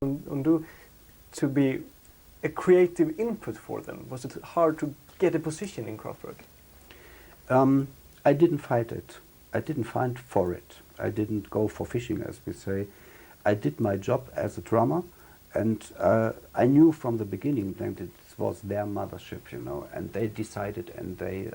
undo to be a creative input for them? Was it hard to get a position in Kraftwerk? I didn't fight it. I didn't fight for it. I didn't go for fishing, as we say. I did my job as a drummer, and I knew from the beginning that it was their mothership, you know, and they decided and they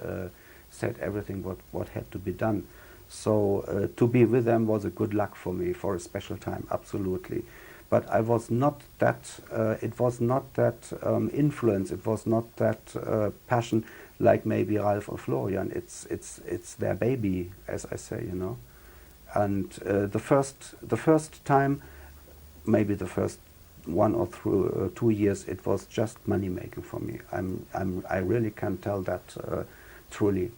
said everything what had to be done. So to be with them was a good luck for me for a special time, absolutely. But I was not that, it was not that influence, it was not that passion like maybe Ralf or Florian. It's their baby, as I say, you know. And the first time, maybe the first 1 or 2 years, it was just money making for me. I really can tell that truly.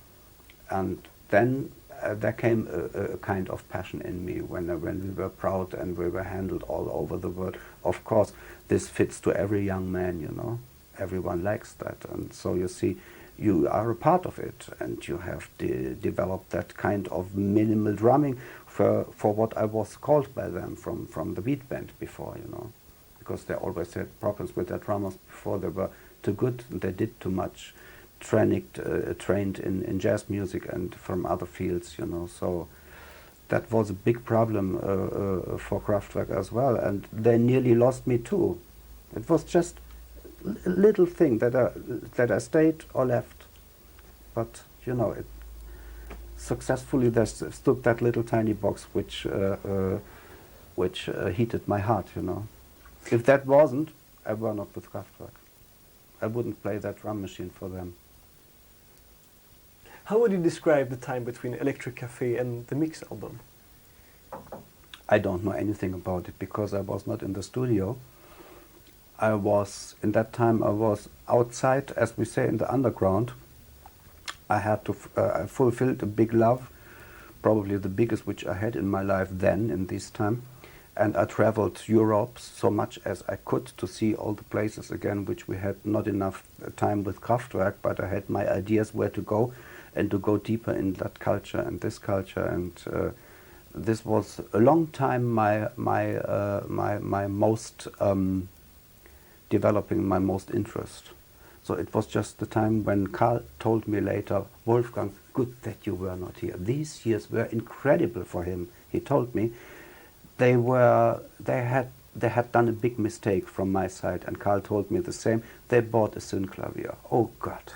And then there came a kind of passion in me when we were proud and we were handled all over the world. Of course, this fits to every young man, you know. Everyone likes that, and so you see, you are a part of it, and you have developed that kind of minimal drumming for what I was called by them from the beat band before, you know, because they always had problems with their drummers before. They were too good and they did too much. Trained in jazz music and from other fields, you know, so that was a big problem for Kraftwerk as well, and they nearly lost me too. It was just a little thing that I stayed or left, but you know, it successfully there stood that little tiny box which heated my heart, you know. If that wasn't, I were not with Kraftwerk. I wouldn't play that drum machine for them. How would you describe the time between Electric Café and the Mix album? I don't know anything about it because I was not in the studio. In that time I was outside, as we say, in the underground. I had to fulfill a big love, probably the biggest which I had in my life then, in this time. And I traveled Europe so much as I could to see all the places again, which we had not enough time with Kraftwerk, but I had my ideas where to go and to go deeper in that culture and this culture. And this was a long time my most developing my most interest. So it was just the time when Karl told me later, Wolfgang, good that you were not here. These years were incredible for him. He told me they had done a big mistake from my side, and Karl told me the same. They bought a Synclavier. Oh God,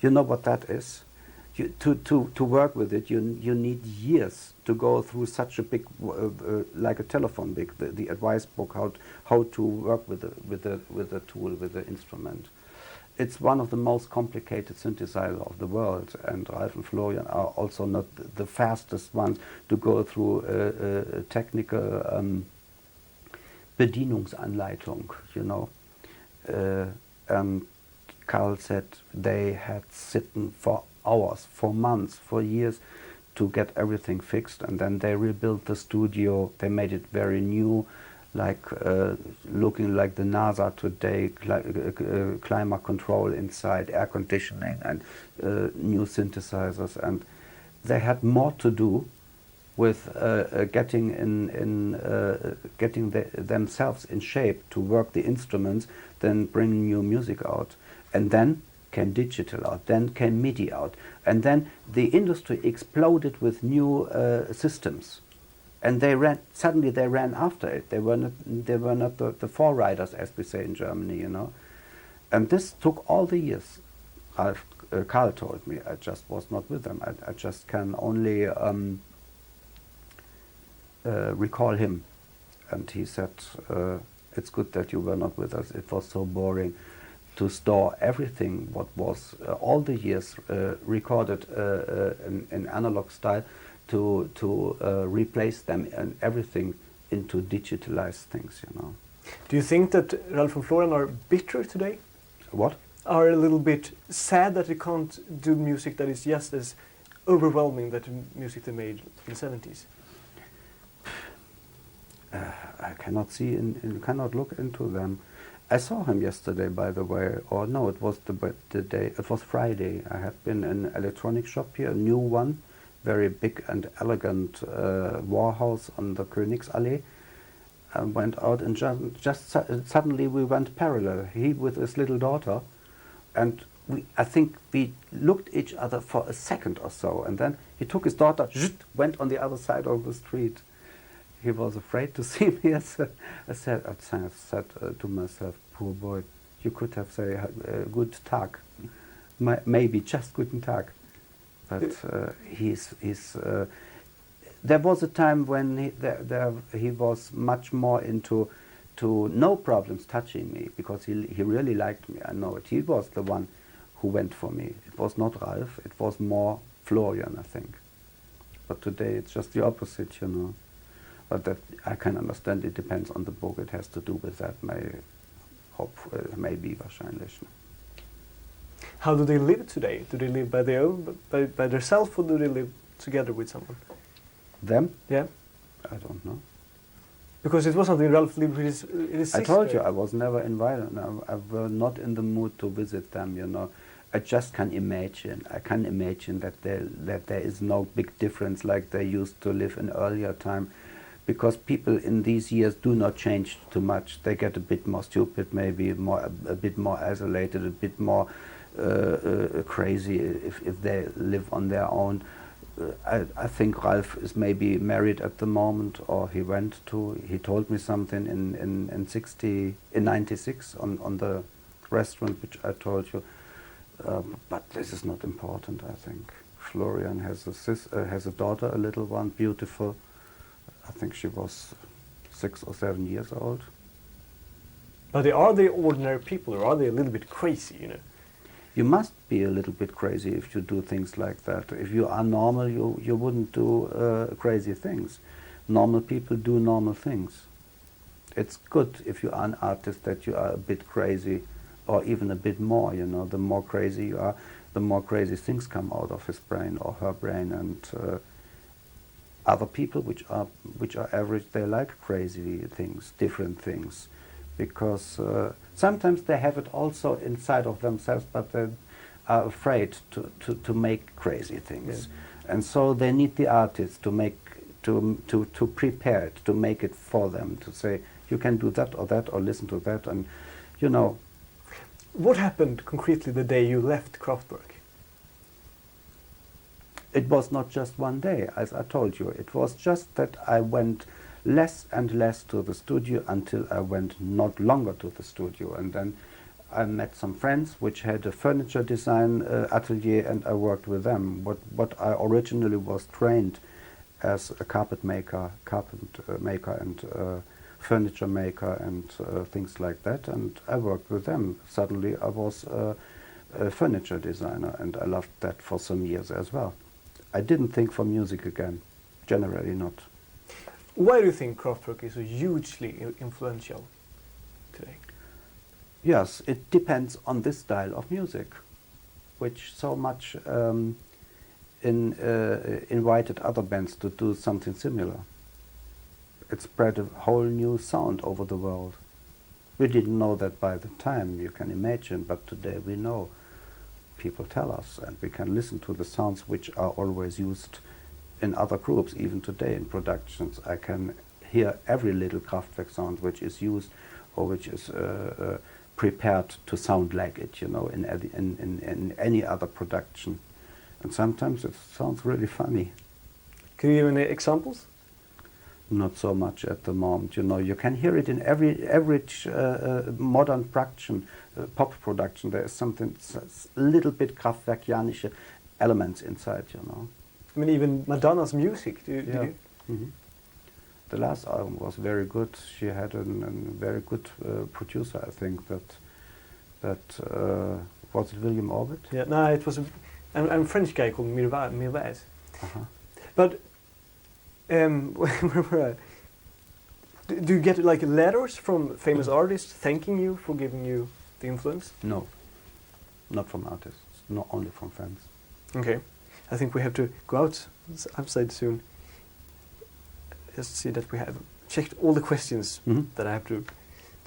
you know what that is? To work with it, you need years to go through such a big, like a telephone book, the advice book, how to work with the tool, with the instrument. It's one of the most complicated synthesizers of the world, and Ralf and Florian are also not the fastest ones to go through a technical Bedienungsanleitung, you know. And Karl said they had sitten for hours, for months, for years to get everything fixed, and then they rebuilt the studio. They made it very new, like looking like the NASA today, climate control inside, air conditioning, and new synthesizers. And they had more to do with getting themselves in shape to work the instruments than bringing new music out. And then came digital out, then came MIDI out, and then the industry exploded with new systems, and suddenly they ran after it. They were not the foreriders, as we say in Germany, you know. And this took all the years. Karl told me. I just was not with them. I just can only recall him, and he said, "It's good that you were not with us. It was so boring to store everything what was all the years recorded in analog style, to replace them and everything into digitalized things, you know." Do you think that Ralf and Florian are bitter today? What? Are a little bit sad that they can't do music that is just as overwhelming that the music they made in the 70s? I cannot see cannot look into them. I saw him yesterday, by the way, or no, it was the day, it was Friday. I had been in an electronic shop here, a new one, very big and elegant Warhouse on the Königsallee. and went out, and suddenly we went parallel. He with his little daughter, and I think we looked each other for a second or so, and then he took his daughter, went on the other side of the street. He was afraid to see me. I said to myself, poor boy, you could have said good Tag, maybe just guten Tag. But there was a time when he was much more into no problems touching me, because he really liked me. I know it. He was the one who went for me. It was not Ralf. It was more Florian, I think. But today it's just the opposite, you know. But that I can understand. It depends on the book. It has to do with that. Maybe wahrscheinlich. How do they live today? Do they live by their own, by themselves, or do they live together with someone? Them? Yeah. I don't know. Because it was something Ralf lived with his sister. I told you I was never invited. I was not in the mood to visit them, you know. I just can imagine. I can imagine that there is no big difference like they used to live in earlier time, because people in these years do not change too much. They get a bit more stupid, maybe a bit more isolated, a bit more crazy if they live on their own. I think Ralf is maybe married at the moment, or he told me something in 96 on the restaurant which I told you. But this is not important, I think. Florian has a daughter, a little one, beautiful. I think she was 6 or 7 years old. But are they ordinary people, or are they a little bit crazy, you know? You must be a little bit crazy if you do things like that. If you are normal, you wouldn't do crazy things. Normal people do normal things. It's good if you are an artist that you are a bit crazy, or even a bit more, you know. The more crazy you are, the more crazy things come out of his brain or her brain. And other people which are average, they like crazy things, different things. Because sometimes they have it also inside of themselves, but they are afraid to make crazy things, and so they need the artist to prepare it, to make it for them, to say you can do that, or listen to that, and you know. What happened concretely the day you left Kraftwerk? It was not just one day, as I told you. It was just that I went less and less to the studio until I went not longer to the studio. And then I met some friends which had a furniture design atelier, and I worked with them. What I originally was trained as a carpet maker and furniture maker and things like that, and I worked with them. Suddenly I was a furniture designer, and I loved that for some years as well. I didn't think for music again, generally not. Why do you think Kraftwerk is so hugely influential today? Yes, it depends on this style of music, which so much invited other bands to do something similar. It spread a whole new sound over the world. We didn't know that by the time, you can imagine, but today we know. People tell us, and we can listen to the sounds which are always used in other groups. Even today in productions, I can hear every little Kraftwerk sound which is used, or which is prepared to sound like it, you know, in any other production. And sometimes it sounds really funny. Can you give any examples? Not so much at the moment, you know. You can hear it in every average modern production, pop production. There is something, a little bit Kraftwerkianische elements inside, you know. I mean, even Madonna's music. Did you? Mm-hmm. The last album was very good. She had a very good producer, I think. That was it William Orbit? Yeah, no, it was a French guy called Mirwais. Uh-huh. But where were I? Do you get like letters from famous artists thanking you for giving you the influence? No, not from artists. Not only from fans. Okay, I think we have to go outside soon. Just see that we have checked all the questions that I have to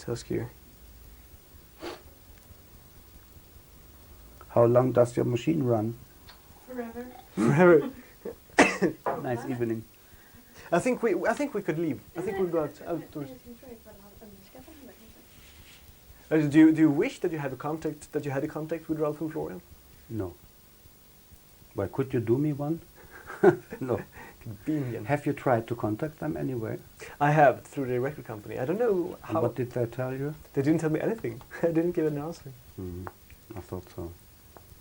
ask you. How long does your machine run? Forever. Forever. Nice evening. I think we could leave. I think we'll go outdoors. Do you wish that you had a contact with Ralph and Florian? No. Well, could you do me one? No. Have you tried to contact them anyway? I have, through the record company. I don't know how. And what did they tell you? They didn't tell me anything. I didn't give an answer. I thought so.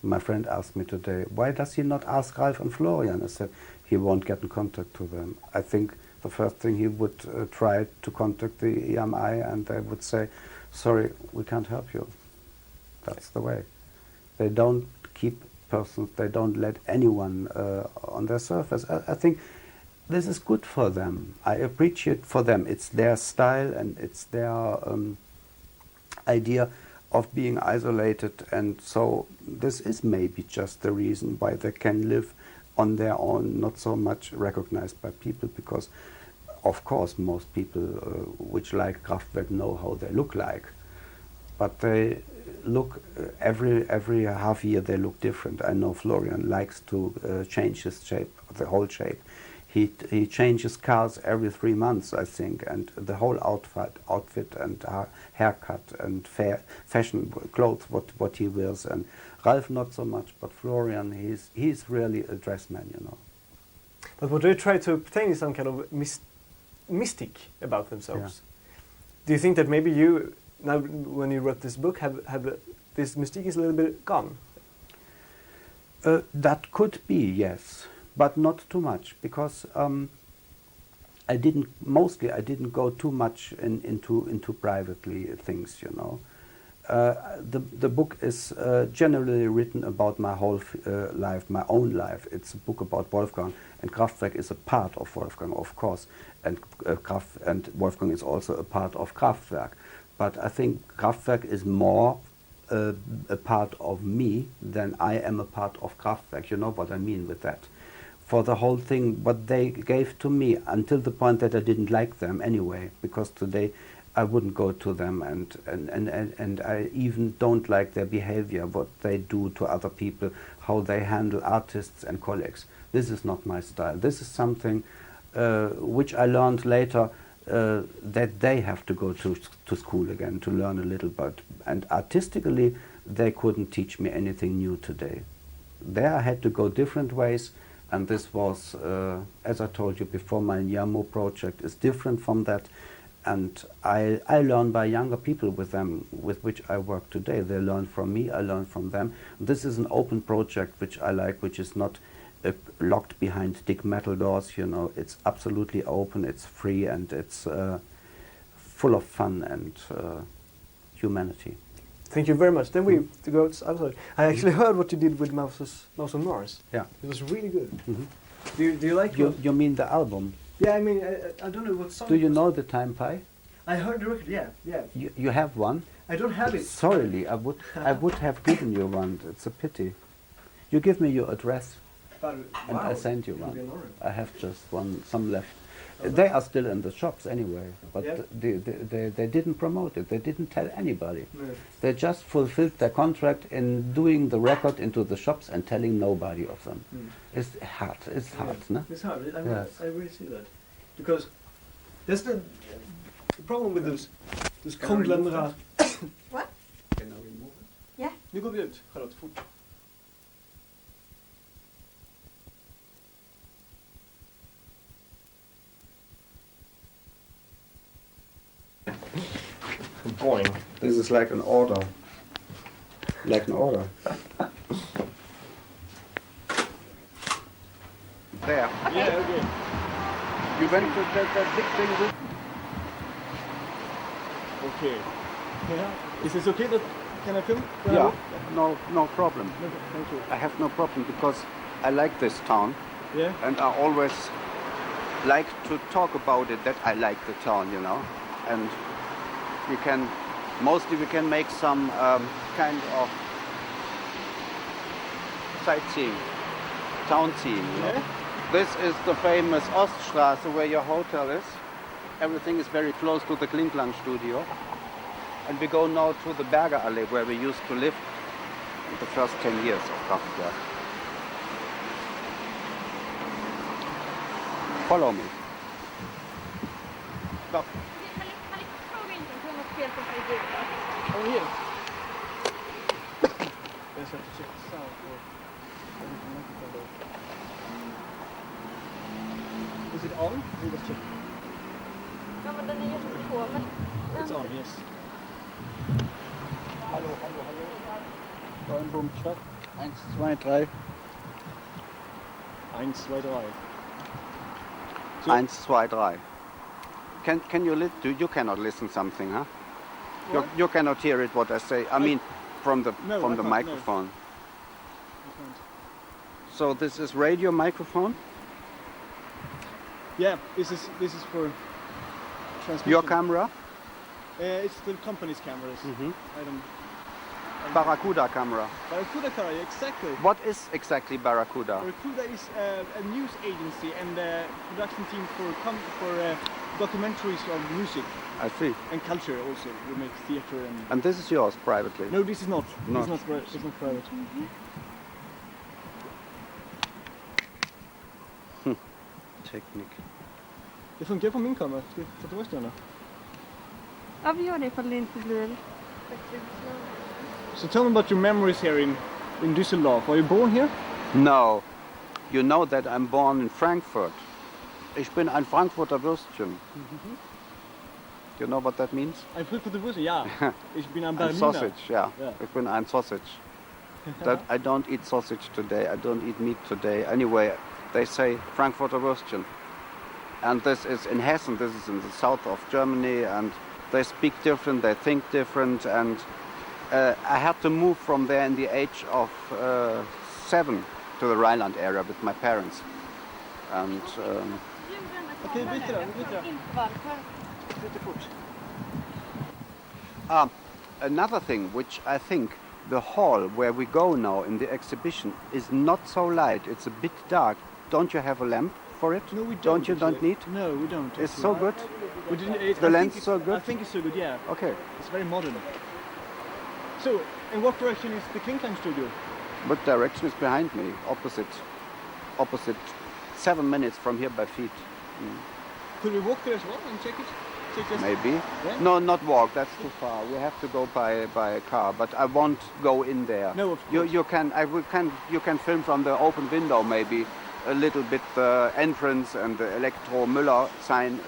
My friend asked me today, why does he not ask Ralph and Florian? I said, he won't get in contact to them. I think the first thing he would try to contact the EMI, and they would say, sorry, we can't help you. That's the way. They don't keep persons, they don't let anyone on their surface. I think this is good for them. I appreciate for them. It's their style and it's their idea of being isolated, and so this is maybe just the reason why they can live on their own, not so much recognized by people, because of course most people which like Kraftwerk know how they look like, but they look every half year they look different. I know Florian likes to change his shape, the whole shape. He changes cars every 3 months, I think, and the whole outfit and haircut and fashion clothes, what he wears. And Ralph not so much, but Florian, he's really a dress man, you know. But what they try to obtain some kind of mystic about themselves. Yeah. Do you think that maybe you, now when you wrote this book, have this mystique is a little bit gone? That could be, yes. But not too much, because I didn't go too much into privately things, you know. The book is generally written about my whole life, my own life. It's a book about Wolfgang, and Kraftwerk is a part of Wolfgang, of course, and Wolfgang is also a part of Kraftwerk. But I think Kraftwerk is more a part of me than I am a part of Kraftwerk. You know what I mean with that? For the whole thing, what they gave to me, until the point that I didn't like them anyway, because today I wouldn't go to them, and I even don't like their behavior, what they do to other people, how they handle artists and colleagues. This is not my style. This is something which I learned later, that they have to go to school again to learn a little bit. And artistically, they couldn't teach me anything new today. There I had to go different ways. And this was, as I told you before, my Yamo project is different from that. And I learn by younger people with which I work today. They learn from me, I learn from them. This is an open project which I like, which is not locked behind thick metal doors, you know. It's absolutely open, it's free, and it's full of fun and humanity. Thank you very much. Then we to go outside. I actually heard what you did with Mouse on Mars. Yeah, it was really good. Mm-hmm. Do you like you mean the album? Yeah, I mean I don't know what song. Do you know the Time Pie? I heard the record. Yeah. You have one? I don't have it. Sorry, I would have given you one. It's a pity. You give me your address, and I send you one. I have just some left. They are still in the shops anyway, but they didn't promote it. They didn't tell anybody. No. They just fulfilled their contract in doing the record into the shops and telling nobody of them. It's hard. It's hard, no? It's hard. I really see that, because that's the problem with those conglomerate. What? Can I remove it? Yeah. Nu går vi ut, Charlotte, fort. Boing. This is like an order. Like an order. There. Yeah, okay. You went to that big thing with... Okay. Yeah. Is this okay? Can I film? Yeah. No problem. Okay, thank you. I have no problem, because I like this town. Yeah. And I always like to talk about it, that I like the town, you know. And we can make some kind of sightseeing, town scene. You know? This is the famous Oststraße, where your hotel is. Everything is very close to the Klinklang studio. And we go now to the Berger Allee, where we used to live in the first 10 years of Kraftwerk. Follow me. Malik, fråga inte om det är något fel på figuren. Oh, here. Yes, I have to check the sound for the microphone though. Is it on? We just check. Ja, men den är ju på, men... It's on, yes. Hallo. Steuernbogenstopp. 1, 2, 3. 1, 2, 3. 1, 2, 3. Can you you cannot listen something, huh? You cannot hear it what I say. I mean, from the microphone. So this is radio microphone. Yeah, this is for transmission. Your camera? It's the company's cameras. Mm-hmm. I don't. Barracuda camera. Barracuda camera, exactly. What is exactly Barracuda? Barracuda is a news agency and a production team for documentaries of music I see. and culture also. We make theater and... And this is yours privately? No, this is not. No. It's not private. Technique. Det funkar på min kamera. Ska vi ta tillbaka den då? Ja, vi gör det ifall det inte blir... So tell me about your memories here in Dusseldorf. Were you born here? No. You know that I'm born in Frankfurt. Ich bin ein Frankfurter Würstchen. You know what that means? Ein Frankfurter Würstchen, ja. Ich bin ein Ein Berliner. sausage, yeah. Yeah. Ich bin ein sausage. That I don't eat sausage today. I don't eat meat today. Anyway, they say Frankfurter Würstchen. And this is in Hessen. This is in the south of Germany, and they speak different. They think different, and I had to move from there in the age of 7 to the Rhineland area with my parents. And Okej, byter då. Lite fort. another thing which I think the hall where we go now in the exhibition is not so light. It's a bit dark. Don't you have a lamp for it? No, we don't. Don't need? No, we don't. It's actually. so good. We didn't, The I lens think so good? I think it's so good, yeah. Okay. It's very modern. So, in what direction is the Klinklang studio? What direction is behind me? Opposite. 7 minutes from here by feet. Could we walk there as well and check it? Check this? Maybe. Yeah? No, not walk. That's too far. We have to go by a car. But I won't go in there. No, of course. You can film from the open window maybe a little bit the entrance and the Elektro Müller sign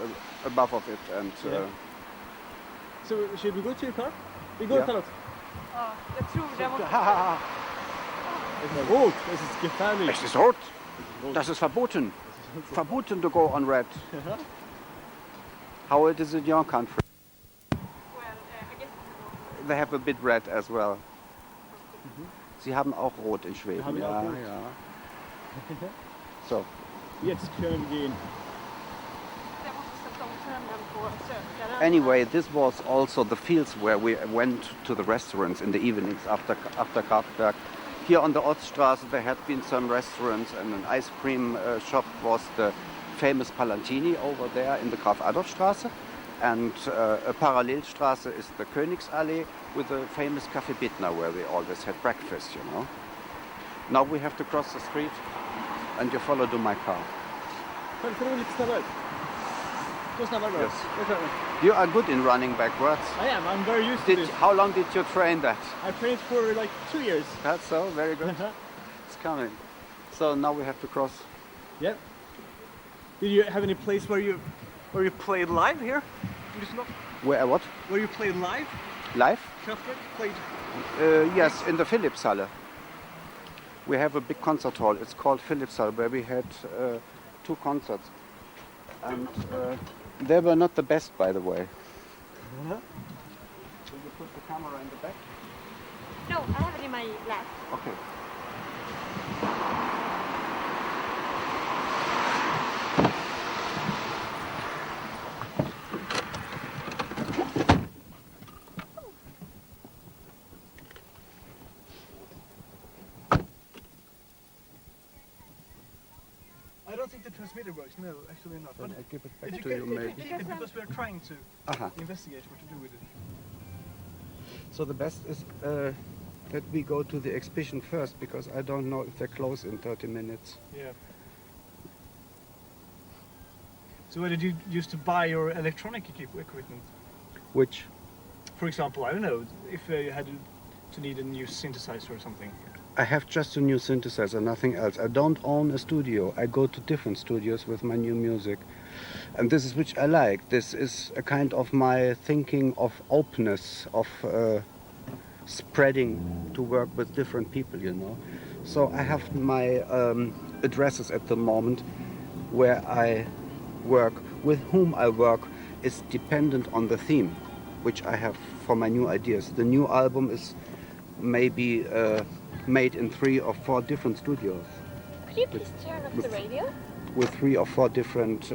above of it. And Yeah. So, should we go to your car? Vi går Ja. Charlotte. Ja, jag tror det måste... Es ist rot, es ist gefährlich. Es ist rot. Das ist verboten. Verboten to go on red. How it is in your country? Well, I guess... They have a bit red as well. Sie haben auch rot in Schweden. haben auch rot. ja. So. Jetzt können wir gehen. Jag måste sätta om trenden på sökaren. Anyway, this was also the fields where we went to the restaurants in the evenings after Kraftwerk. Here on the Oststraße there had been some restaurants, and an ice cream shop was the famous Palantini over there in the Graf-Adolf-Straße. And a Parallelstraße is the Königsallee with the famous Café Bittner where they always had breakfast, you know. Now we have to cross the street and you follow to my car. Kan du lite snabbare? Gå snabbare bara. Yes. Jag kör. You are good in running backwards. I am, I'm very used to this. How long did you train that? I trained for like 2 years. That's so, very good. It's coming. So now we have to cross. Yeah. Did you have any place where you played live here? Where, what? Where you played live? Live? Kraftwerk played. Yes, in the Philipshalle. We have a big concert hall. It's called Philipshalle, where we had 2 concerts. And they were not the best, by the way. Uh-huh. Will you put the camera in the back? No, I have it in my lap. Okay. I don't think the transmitter works. No, actually not. Then I give it back If to you you, can, maybe. keep it because we are trying to Aha. investigate what to do with it. So the best is that we go to the exhibition first, because I don't know if they close in 30 minutes. Yeah. So where did you used to buy your electronic equipment? Which For example, I don't know, if you had to need a new synthesizer or something. I have just a new synthesizer, nothing else. I don't own a studio. I go to different studios with my new music. And this is which I like. This is a kind of my thinking of openness, of spreading to work with different people, you know. So I have my addresses at the moment where I work. With whom I work is dependent on the theme, which I have for my new ideas. The new album is maybe made in 3 or 4 different studios. Could you please turn off the radio? With 3 or 4 different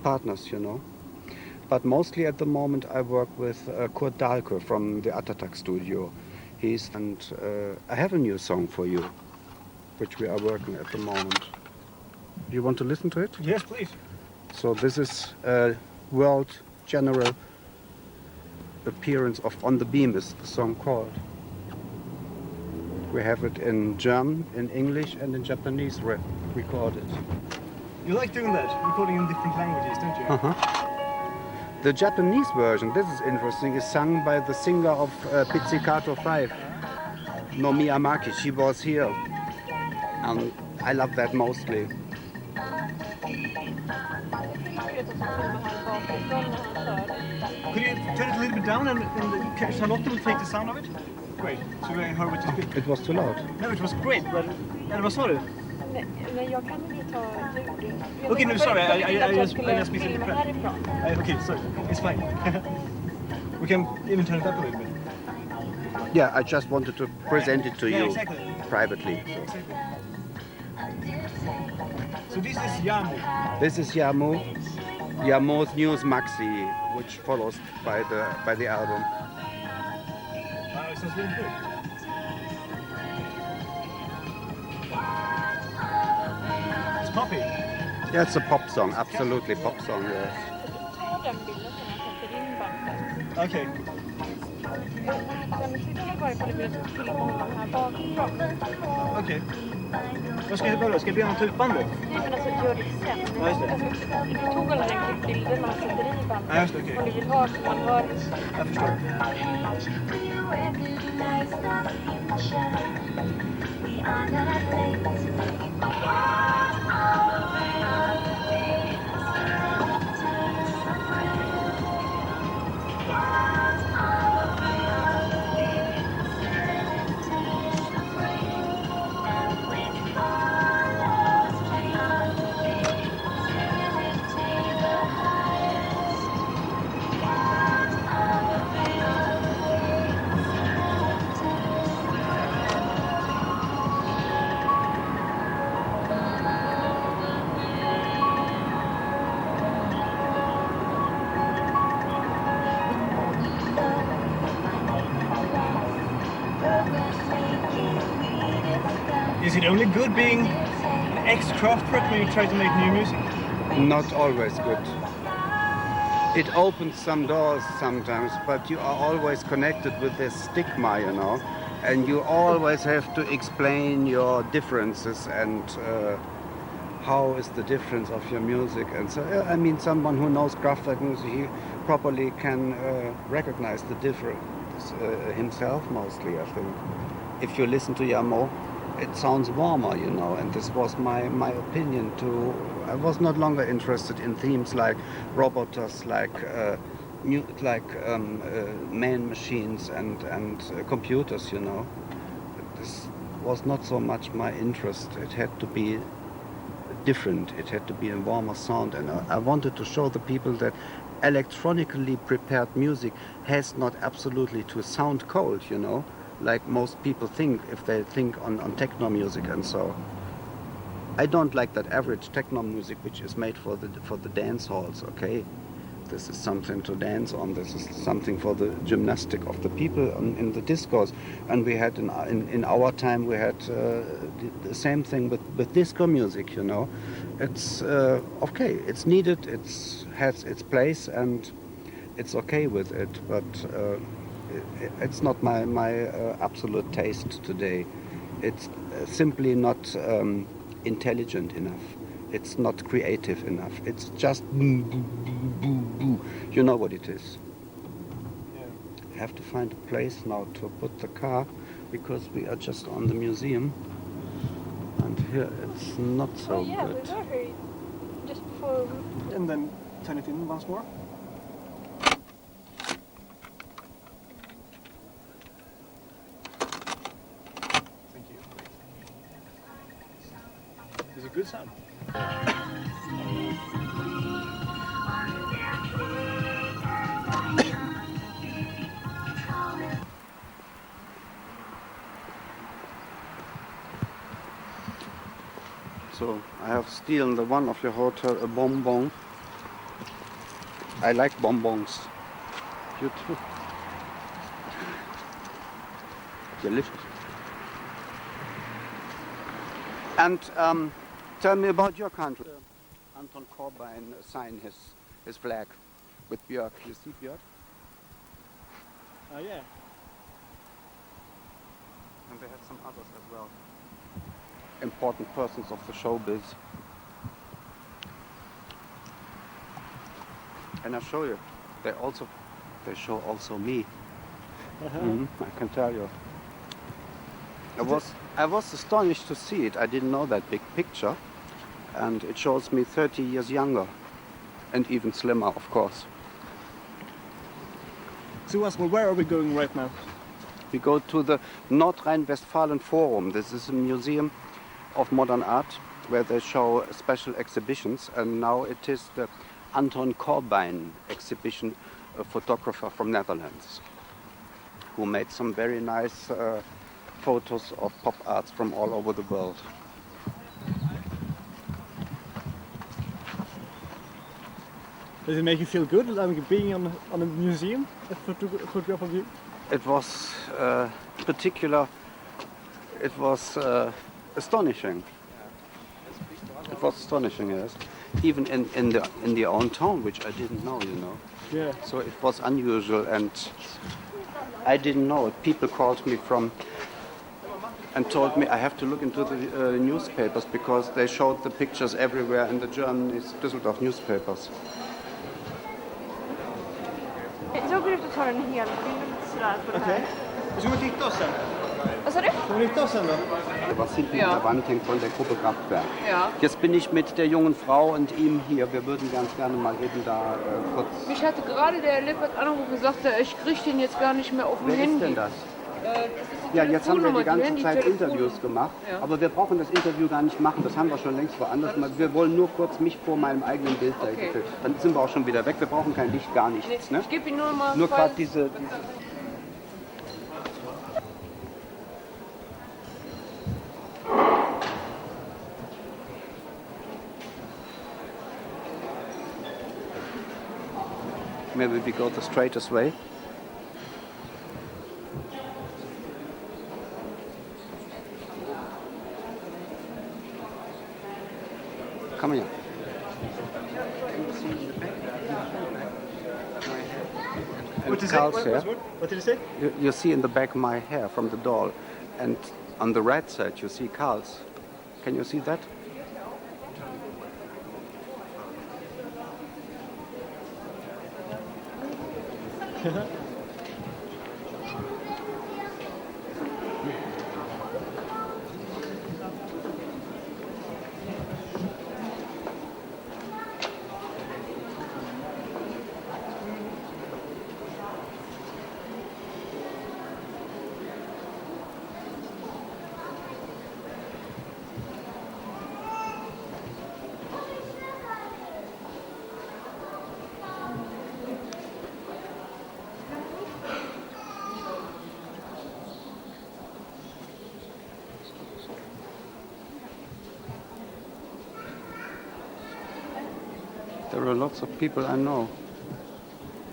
partners, you know. But mostly at the moment I work with Kurt Dahlke from the Atatak studio. I have a new song for you, which we are working at the moment. You want to listen to it? Yes, please. So this is a world general appearance of On the Beam is the song called. We have it in German, in English and in Japanese recorded. You like doing that, recording in different languages, don't you? Uh-huh. The Japanese version, this is interesting, is sung by the singer of Pizzicato 5, Nomiya Maki. She was here. And I love that mostly. Could you turn it a little bit down and Charlotte will take the sound of it? Great, so I heard what you speak. It was too loud. No, it was great, but... Vad sa du? Nej, jag kan inte ta ljud. Okay, no, sorry, I just missed it. Filma härifrån. Okay, sorry, it's fine. We can even turn it up a little bit. Yeah, I just wanted to present it to Yeah, you exactly. privately. Exactly. So this is Yamu. This is Yamo's News Maxi, which follows by the album. Wow, it sounds really good. It's poppy. Yeah, it's a pop song, absolutely pop song, yes. Ta den bilden som jag sätter in bandet. Okay. Tittarna var ifall du vill filma honom här bakifrån. Okej. Vad ska jag börja? Ska jag be honom ta ut bandet? Nej, men alltså gör det sen. Ja, just det. Alltså, du tog alla den klippbilden man sätter i bandet. Ja, just det, okej. Om du vill ha så man hör. Jag förstår. Is it only good being an ex-Kraftwerk when you try to make new music? Not always good. It opens some doors sometimes, but you are always connected with this stigma, you know, and you always have to explain your differences and how is the difference of your music. And so, I mean, someone who knows Kraftwerk music, he properly can recognize the difference himself mostly, I think. If you listen to Yamo, it sounds warmer, you know, and this was my opinion too. I was not longer interested in themes like robots, like man machines and computers, you know. This was not so much my interest. It had to be different. It had to be a warmer sound, and I wanted to show the people that electronically prepared music has not absolutely to sound cold, you know, like most people think if they think on techno music. And so I don't like that average techno music which is made for the dance halls. Okay, this is something to dance on, this is something for the gymnastic of the people in the discos. And we had in our time we had the same thing with disco music, you know. It's okay, it's needed, it has its place, and it's okay with it, but it's not my absolute taste today. It's simply not intelligent enough. It's not creative enough. It's just boo, boo, boo, boo, boo. You know what it is. Yeah. I have to find a place now to put the car because we are just on the museum. And here it's not so Oh yeah, good. we were here just before. And then turn it in once more. Thank you. It's a good sound. So I have stolen the one of your hotel a bonbon. I like bonbons. You too. Delicious. And tell me about your country. Anton Corbijn signed his flag with Björk. You see Björk? Oh yeah. And they had some others as well. Important persons of the showbiz. And I show you, they show also me. I can tell you. I was astonished to see it. I didn't know that big picture, and it shows me 30 years younger, and even slimmer, of course. So Oswald, where are we going right now? We go to the Nordrhein-Westfalen Forum. This is a museum of modern art where they show special exhibitions, and now it is the Anton Corbijn exhibition, a photographer from Netherlands, who made some very nice photos of pop arts from all over the world. Does it make you feel good, like being on a museum, a photograph of you? It was particular. It was astonishing. It was astonishing, yes. Even in the own town, which I didn't know, you know. Yeah. So it was unusual, and I didn't know it. People called me from and told me I have to look into the newspapers because they showed the pictures everywhere in the German Dusseldorf newspapers. Jag brukar ta den hela, för det är väl sådär på det här. Ska vi titta oss sen? Vad sa du? Ska vi titta oss sen då? Was hinten an der Wand hängt von der Gruppe Kraftwerk. Ja. Jetzt bin ich mit der jungen Frau und ihm hier. Wir würden ganz gerne mal eben da kurz... Mich hatte gerade der Lippert angerufen und sagte, ich kriege den jetzt gar nicht mehr auf dem Wer Handy. ist denn das? Das ist die Ja, jetzt haben wir die ganze Handy- Zeit Telefonnummer. Interviews gemacht, Ja. aber wir brauchen das Interview gar nicht machen, das haben wir schon längst woanders gemacht. Wir wollen nur kurz mich vor meinem eigenen Bild da Okay. gefilmt. Dann sind wir auch schon wieder weg, wir brauchen kein Licht, gar nichts. Ne? Ich gebe ihn nur mal. Nur gerade falls- diese... Maybe we go the straightest way. Come here. What did Carl's you say? hair. What did you say? You see in the back my hair from the doll, and on the right side you see Carl's. Can you see that? There are lots of people I know.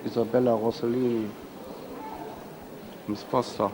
Isabella Rossellini, Miss Foster.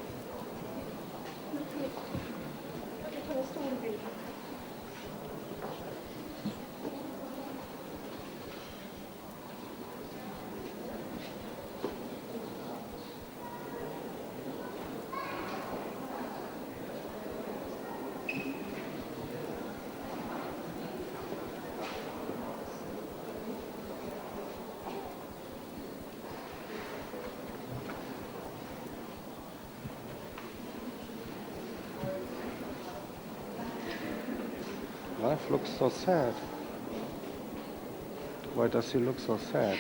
Life looks so sad. Why does he look so sad?